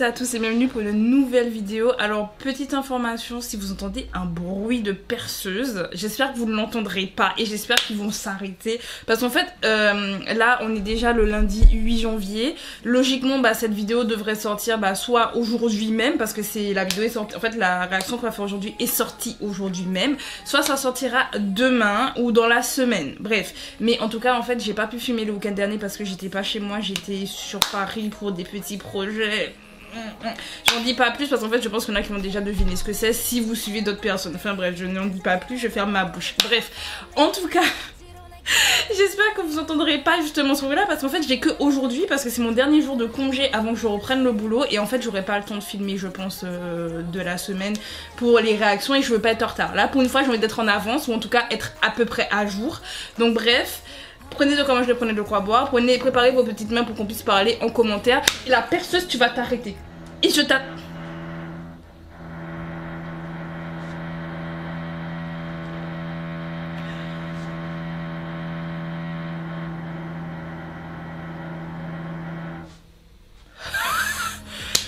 à tous et bienvenue pour une nouvelle vidéo. Alors petite information, si vous entendez un bruit de perceuse, j'espère que vous ne l'entendrez pas et j'espère qu'ils vont s'arrêter parce qu'en fait là on est déjà le lundi 8 janvier. Logiquement cette vidéo devrait sortir soit aujourd'hui même parce que c'est la vidéo est sortie, en fait la réaction qu'on va faire aujourd'hui est sortie aujourd'hui même, soit ça sortira demain ou dans la semaine, bref. Mais en tout cas en fait j'ai pas pu filmer le week-end dernier parce que j'étais pas chez moi, j'étais sur Paris pour des petits projets. J'en dis pas plus parce qu'en fait je pense qu'il y en a qui vont déjà deviner ce que c'est si vous suivez d'autres personnes. Enfin bref, je n'en dis pas plus, je ferme ma bouche. Bref, en tout cas j'espère que vous entendrez pas justement ce bruit là parce qu'en fait j'ai que aujourd'hui parce que c'est mon dernier jour de congé avant que je reprenne le boulot et en fait j'aurai pas le temps de filmer je pense de la semaine pour les réactions et je veux pas être en retard. Là pour une fois j'ai envie d'être en avance ou en tout cas être à peu près à jour. Donc bref, prenez de quoi manger, prenez de quoi boire, préparez vos petites mains pour qu'on puisse parler en commentaire. Et la perceuse, tu vas t'arrêter. Et je t'attends.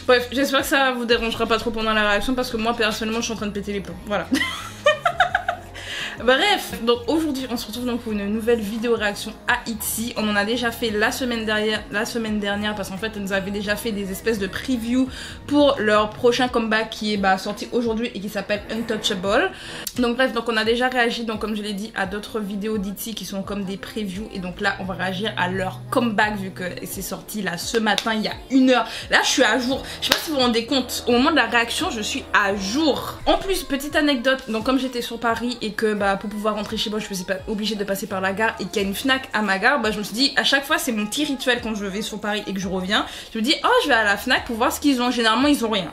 Bref, j'espère que ça vous dérangera pas trop pendant la réaction parce que moi personnellement je suis en train de péter les plombs. Voilà. Bref, donc aujourd'hui on se retrouve donc pour une nouvelle vidéo réaction à ITZY. On en a déjà fait la semaine dernière parce qu'en fait ils nous avaient déjà fait des espèces de previews pour leur prochain comeback qui est sorti aujourd'hui et qui s'appelle Untouchable. Donc bref, donc on a déjà réagi donc comme je l'ai dit à d'autres vidéos d'ITZY qui sont comme des previews et donc là on va réagir à leur comeback vu que c'est sorti là ce matin il y a 1 heure. Là je suis à jour, je sais pas si vous vous rendez compte, au moment de la réaction je suis à jour. En plus petite anecdote, donc comme j'étais sur Paris et que pour pouvoir rentrer chez moi je suis pas obligée de passer par la gare et qu'il y a une Fnac à ma gare, je me suis dit à chaque fois c'est mon petit rituel quand je vais sur Paris et que je reviens, je me dis oh je vais à la Fnac pour voir ce qu'ils ont. Généralement ils ont rien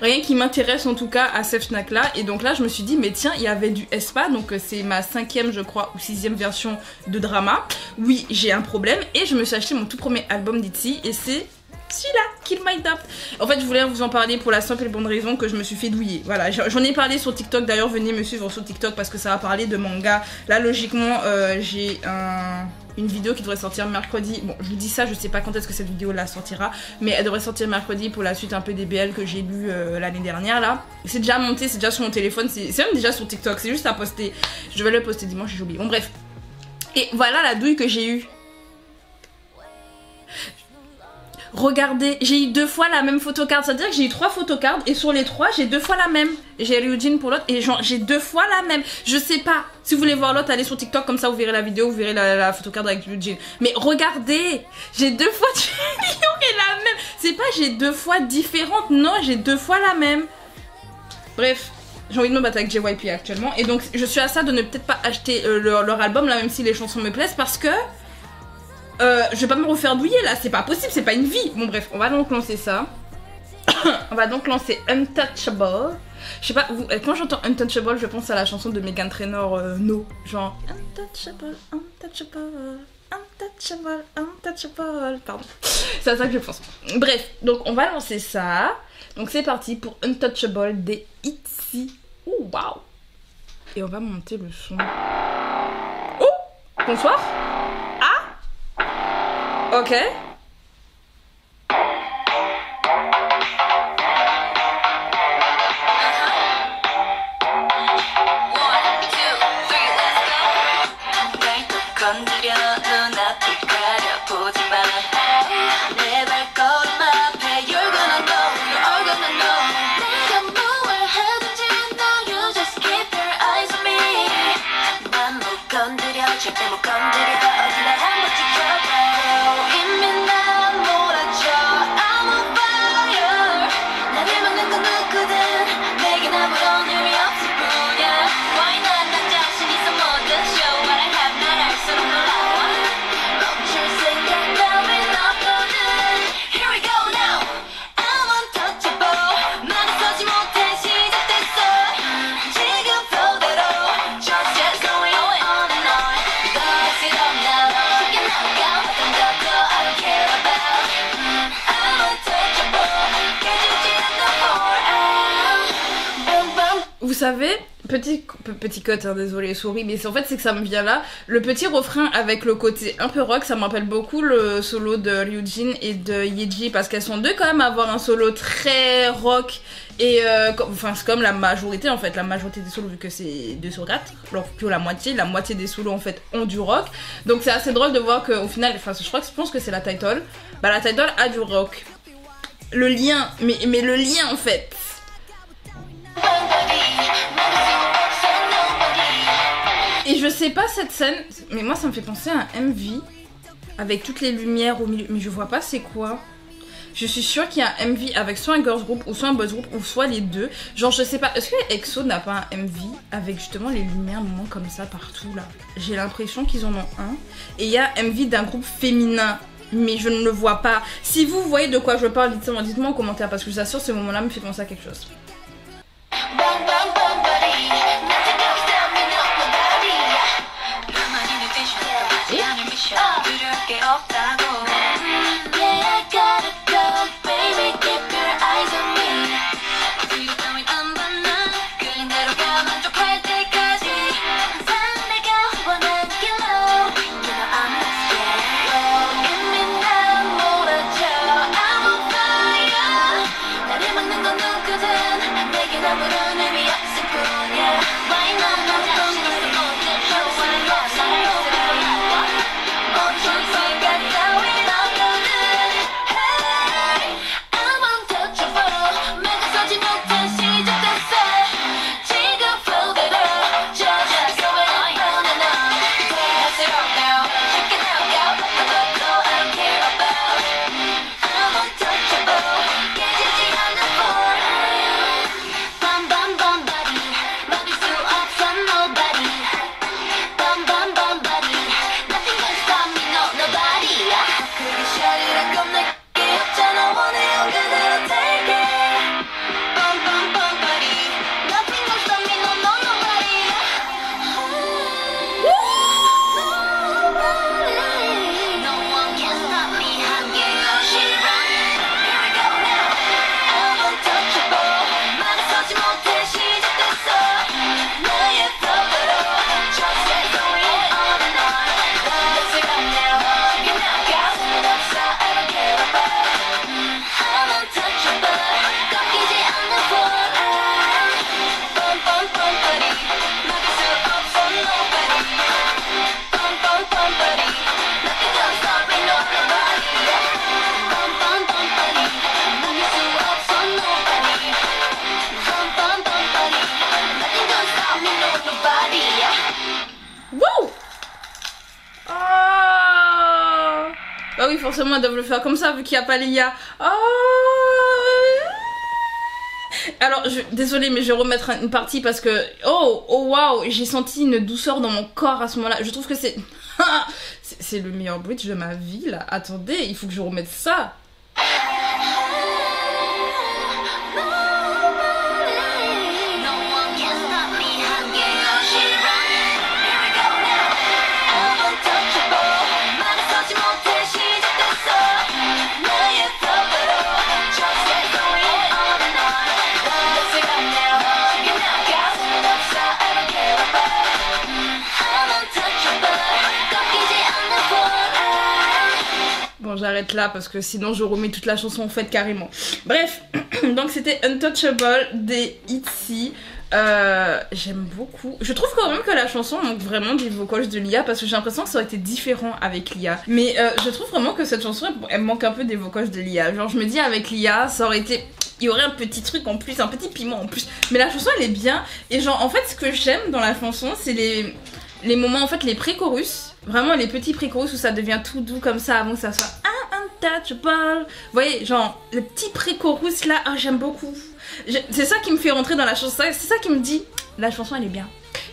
rien qui m'intéresse en tout cas à cette Fnac là et donc là je me suis dit mais tiens il y avait du Aespa, donc c'est ma 5e je crois ou 6e version de Drama. Oui j'ai un problème et je me suis acheté mon tout premier album d'ITZY et c'est celui-là, Kill My Doubt. En fait je voulais vous en parler pour la simple et bonne raison que je me suis fait douiller. Voilà, j'en ai parlé sur TikTok, d'ailleurs venez me suivre sur TikTok parce que ça va parler de manga. Là logiquement j'ai une vidéo qui devrait sortir mercredi. Bon je vous dis ça, je sais pas quand est-ce que cette vidéo là sortira, mais elle devrait sortir mercredi pour la suite un peu des BL que j'ai lu l'année dernière là. C'est déjà monté, c'est déjà sur mon téléphone, c'est même déjà sur TikTok, c'est juste à poster. Je vais le poster dimanche et j'ai oublié. Bon bref. Et voilà la douille que j'ai eue. Regardez, j'ai eu 2 fois la même photocard, c'est-à-dire que j'ai eu 3 photocards et sur les 3 j'ai 2 fois la même. J'ai Ryujin pour l'autre et genre j'ai 2 fois la même. Je sais pas, si vous voulez voir l'autre allez sur TikTok comme ça vous verrez la vidéo, vous verrez la photocard avec Ryujin. Mais regardez, j'ai 2 fois la même. C'est pas j'ai 2 fois différentes, non j'ai 2 fois la même. Bref. J'ai envie de me battre avec JYP actuellement et donc je suis à ça de ne peut-être pas acheter leur album là même si les chansons me plaisent parce que je vais pas me refaire douiller là, c'est pas possible, c'est pas une vie. Bon bref, on va donc lancer ça. On va donc lancer Untouchable. Je sais pas, quand j'entends Untouchable, je pense à la chanson de Meghan Trainor, No. Genre Untouchable, Untouchable, Untouchable, Untouchable. Pardon, c'est à ça que je pense. Bref, donc on va lancer ça. Donc c'est parti pour Untouchable des ITZY. Oh waouh. Et on va monter le son. Oh, bonsoir. Ok. Vous savez, petit cut, hein, désolé, souris, mais en fait c'est que ça me vient là. Le petit refrain avec le côté un peu rock, ça me rappelle beaucoup le solo de Ryujin et de Yeji, parce qu'elles sont deux quand même à avoir un solo très rock. Et enfin c'est comme la majorité en fait, la majorité des solos vu que c'est 2 sur 4, alors que la moitié des solos en fait ont du rock. Donc c'est assez drôle de voir qu'au final, enfin je pense que c'est la title, bah la title a du rock. Le lien, mais le lien en fait. Et je sais pas cette scène, mais moi ça me fait penser à un MV avec toutes les lumières au milieu, mais je vois pas c'est quoi. Je suis sûre qu'il y a un MV avec soit un girls group ou soit un boys group ou soit les deux. Genre je sais pas, est-ce que EXO n'a pas un MV avec justement les lumières moments comme ça partout là? J'ai l'impression qu'ils en ont un. Et il y a un MV d'un groupe féminin, mais je ne le vois pas. Si vous voyez de quoi je parle, dites-moi en commentaire parce que je vous assure ce moment-là me fait penser à quelque chose. Bah oui, forcément, elles doivent le faire comme ça vu qu'il n'y a pas Lia. Oh. Alors, désolée, mais je vais remettre une partie parce que... Oh waouh, j'ai senti une douceur dans mon corps à ce moment-là. Je trouve que c'est... c'est le meilleur bridge de ma vie, là. Attendez, il faut que je remette ça. Bon, j'arrête là parce que sinon je remets toute la chanson en fait carrément. Bref, donc c'était Untouchable des ITZY. J'aime beaucoup. Je trouve quand même que la chanson manque vraiment des vocals de Lia parce que j'ai l'impression que ça aurait été différent avec Lia. Mais je trouve vraiment que cette chanson elle manque un peu des vocals de Lia. Genre je me dis avec Lia ça aurait été... Il y aurait un petit truc en plus, un petit piment en plus. Mais la chanson elle est bien. Et genre en fait ce que j'aime dans la chanson c'est les moments en fait les pré-chorus. Vraiment les petits pré-chorus où ça devient tout doux comme ça avant que ça soit untouchable. Vous voyez genre le petit pré-chorus là, oh, j'aime beaucoup. C'est ça qui me fait rentrer dans la chanson, c'est ça qui me dit la chanson elle est bien.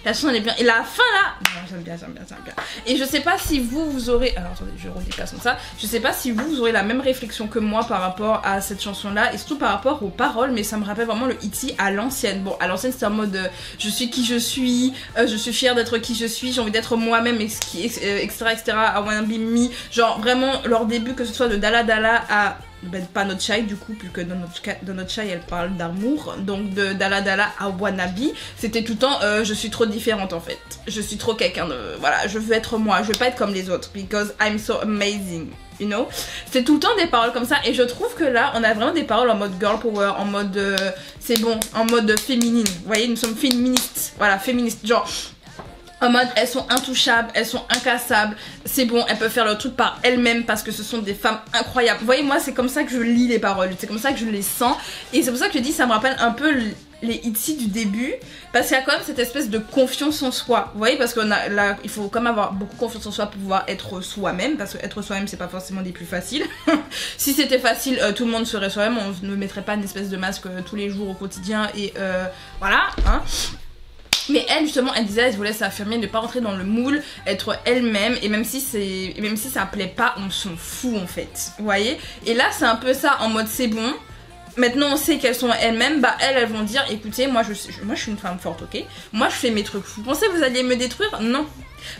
La chanson elle est bien. Et la fin là, non, j'aime bien. Et je sais pas si vous aurez... Alors attendez, je redéplace comme ça. Je sais pas si vous aurez la même réflexion que moi par rapport à cette chanson là. Et surtout par rapport aux paroles. Mais ça me rappelle vraiment le ITZY à l'ancienne. Bon, à l'ancienne c'était en mode je suis qui je suis. Je suis fière d'être qui je suis. J'ai envie d'être moi-même, etc. I wanna be me. Genre vraiment leur début, que ce soit de Dala Dala à ben, pas notre Chai du coup, puisque dans notre Chai elle parle d'amour, donc de Dala Dala à Wannabe, c'était tout le temps je suis trop différente en fait, je suis trop quelqu'un de, voilà, je veux être moi, je veux pas être comme les autres, because I'm so amazing, you know. C'est tout le temps des paroles comme ça, et je trouve que là on a vraiment des paroles en mode girl power, en mode c'est bon, en mode féminine, vous voyez, nous sommes féministes, voilà, féministes, genre en mode elles sont intouchables, elles sont incassables, c'est bon, elles peuvent faire leur truc par elles-mêmes parce que ce sont des femmes incroyables. Vous voyez, moi c'est comme ça que je lis les paroles, c'est comme ça que je les sens, et c'est pour ça que je dis ça me rappelle un peu les ITZY du début, parce qu'il y a quand même cette espèce de confiance en soi, vous voyez, parce il faut quand même avoir beaucoup confiance en soi pour pouvoir être soi-même, parce que être soi-même c'est pas forcément des plus faciles. Si c'était facile, tout le monde serait soi-même, on ne mettrait pas une espèce de masque tous les jours au quotidien, et voilà, hein. Mais elle justement elle disait elle voulait s'affirmer, ne pas rentrer dans le moule, être elle-même, et même si ça plaît pas, on s'en fout en fait, vous voyez. Et là c'est un peu ça, en mode c'est bon, maintenant on sait qu'elles sont elles-mêmes, bah elles vont dire écoutez moi je suis une femme forte, ok, moi je fais mes trucs, vous pensez que vous alliez me détruire? Non,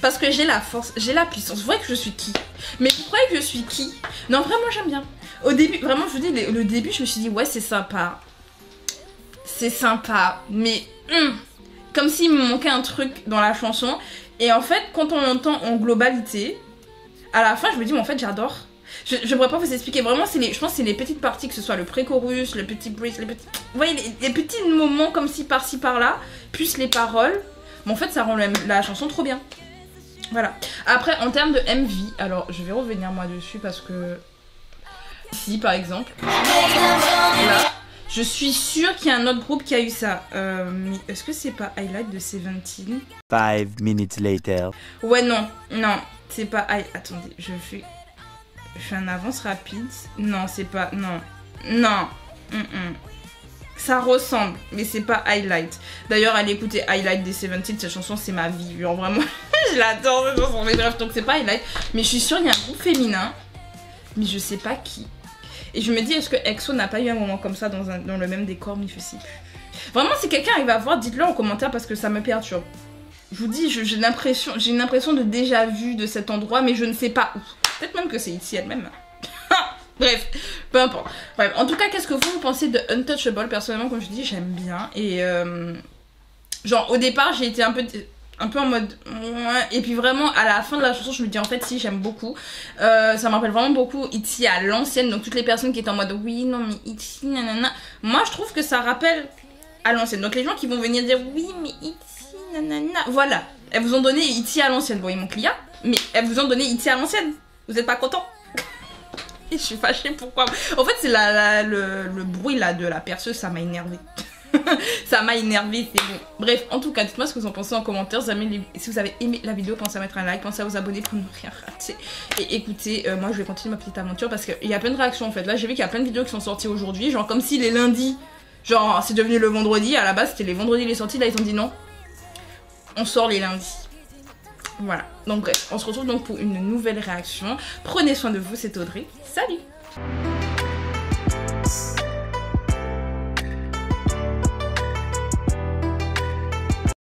parce que j'ai la force, j'ai la puissance, vous voyez que je suis qui? Mais vous croyez que je suis qui? Non vraiment j'aime bien. Au début, vraiment je vous dis, le début je me suis dit ouais c'est sympa, mais comme s'il me manquait un truc dans la chanson. Et en fait, quand on l'entend en globalité, à la fin, je me dis, mais en fait, j'adore. Je pourrais pas vous expliquer. Vraiment, je pense que c'est les petites parties, que ce soit le pré-chorus, le petit bridge, vous voyez, les petits moments comme ci, par-ci, par-là, plus les paroles. Mais en fait, ça rend la chanson trop bien. Voilà. Après, en termes de MV, alors, je vais revenir moi dessus parce que... Ici, par exemple. Là. Je suis sûre qu'il y a un autre groupe qui a eu ça. Mais est-ce que c'est pas Highlight de 17? 5 minutes later. Ouais, non, c'est pas Attendez, je fais un avance rapide. Non, c'est pas. Non. Ça ressemble, mais c'est pas Highlight. D'ailleurs, allez écouter Highlight des 17, cette chanson, c'est ma vie. Genre vraiment, je l'adore cette chanson. Mais bref, donc c'est pas Highlight. Mais je suis sûre qu'il y a un groupe féminin, mais je sais pas qui. Et je me dis, est-ce que EXO n'a pas eu un moment comme ça dans le même décor, mais je sais plus. Vraiment, si quelqu'un arrive à voir, dites-le en commentaire parce que ça me perturbe. Je vous dis, j'ai une impression de déjà vu de cet endroit, mais je ne sais pas où. Peut-être même que c'est ici elle-même. Bref, peu importe. Bref, en tout cas, qu'est-ce que vous pensez de Untouchable? Personnellement, comme je dis, j'aime bien. Et genre, au départ, j'ai été un peu en mode et puis vraiment à la fin de la chanson je me dis en fait si j'aime beaucoup, ça me rappelle vraiment beaucoup ITZY à l'ancienne, donc toutes les personnes qui étaient en mode oui non mais ITZY nanana, moi je trouve que ça rappelle à l'ancienne, donc les gens qui vont venir dire oui mais ITZY nanana, voilà, elles vous ont donné ITZY à l'ancienne, bon ils manque l'IA, mais elles vous ont donné ITZY à l'ancienne, vous êtes pas content? Et je suis fâchée, pourquoi? En fait c'est le bruit là de la perceuse, ça m'a énervé. Ça m'a énervé, c'est bon. Bref, en tout cas, dites-moi ce que vous en pensez en commentaire. Si vous avez aimé la vidéo, pensez à mettre un like, pensez à vous abonner pour ne rien rater. Et écoutez, moi je vais continuer ma petite aventure parce qu'il y a plein de réactions en fait. Là, j'ai vu qu'il y a plein de vidéos qui sont sorties aujourd'hui, genre comme si les lundis, genre c'est devenu le vendredi. À la base, c'était les vendredis les sorties. Là, ils ont dit non, on sort les lundis. Voilà. Donc bref, on se retrouve donc pour une nouvelle réaction. Prenez soin de vous, c'est Audrey. Salut!